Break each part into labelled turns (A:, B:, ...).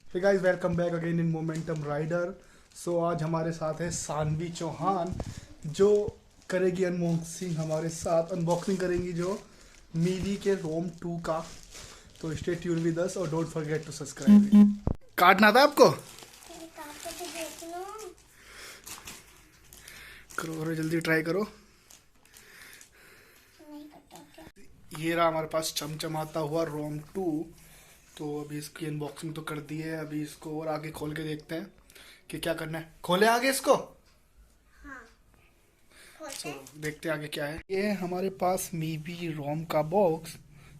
A: Hey guys, welcome back again in Momentum Rider. So आज हमारे साथ है सानवी चौहान, जो करेगी अनबॉक्सिंग हमारे साथ। अनबॉक्सिंग करेंगी जो मीवी के रोम 2 का। तो स्टे ट्यून विद अस और डोंट फॉरगेट टू सब्सक्राइब। काटना था आपको? करो करो, जल्दी ट्राई करो। ये रहा हमारे पास चमचमाता हुआ रोम 2। तो अभी इसकी अनबॉक्सिंग तो कर दी है, अभी इसको और आगे खोल के देखते हैं कि क्या करना है। खोले आगे इसको।
B: हाँ,
A: तो देखते हैं आगे क्या है। ये हमारे पास मीवी रोम का बॉक्स।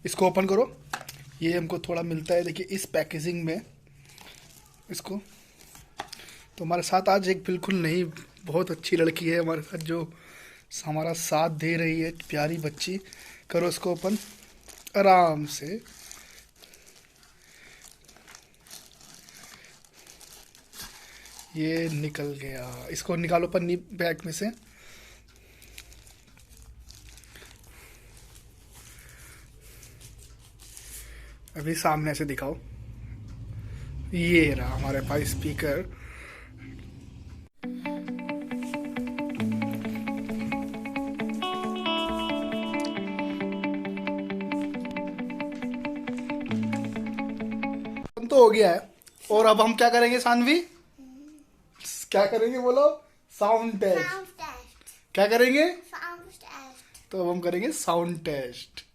A: इसको ओपन करो। ये हमको थोड़ा मिलता है, देखिए इस पैकेजिंग में इसको। तो हमारे साथ आज एक बिल्कुल नई बहुत अच्छी लड़की है हमारे साथ, जो हमारा साथ दे रही है। प्यारी बच्ची। करो इसको ओपन आराम से। ये निकल गया। इसको निकालो पन्नी बैग में से। अभी सामने से दिखाओ। ये रहा हमारे पास स्पीकर। तो हो गया है। और अब हम क्या करेंगे सानवी? क्या करेंगे बोलो? Sound test.
B: Sound test.
A: क्या करेंगे?
B: Sound test.
A: तो अब हम करेंगे साउंड टेस्ट।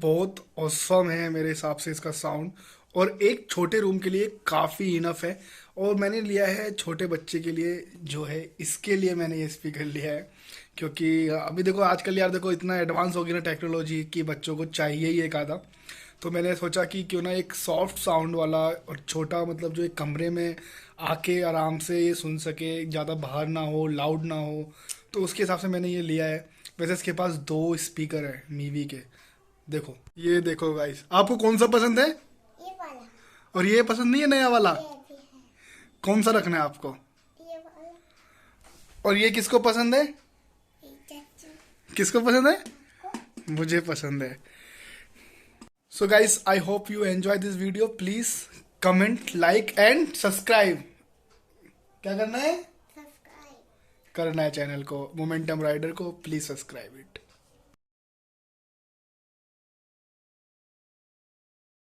A: बहुत औसम है मेरे हिसाब से इसका साउंड, और एक छोटे रूम के लिए काफ़ी इनफ है। और मैंने लिया है छोटे बच्चे के लिए, जो है इसके लिए मैंने ये स्पीकर लिया है। क्योंकि अभी देखो आजकल यार, देखो इतना एडवांस हो गई ना टेक्नोलॉजी कि बच्चों को चाहिए ही एक आधा। तो मैंने सोचा कि क्यों ना एक सॉफ्ट साउंड वाला और छोटा, मतलब जो एक कमरे में आके आराम से ये सुन सके, ज़्यादा बाहर ना हो, लाउड ना हो। तो उसके हिसाब से मैंने ये लिया है। वैसे इसके पास 2 स्पीकर है मीवी के। देखो, ये देखो गाइस, आपको कौन सा पसंद है?
B: ये वाला।
A: और ये पसंद नहीं है नया वाला?
B: ये भी है।
A: कौन सा रखना है आपको?
B: ये वाला।
A: और ये किसको पसंद है?
B: ये चाचू।
A: किसको पसंद है? मुझे पसंद है। So guys, I hope you enjoy this video. Please comment, like and subscribe. क्या करना है?
B: सब्सक्राइब।
A: करना है चैनल को, मोमेंटम राइडर को। Please subscribe it.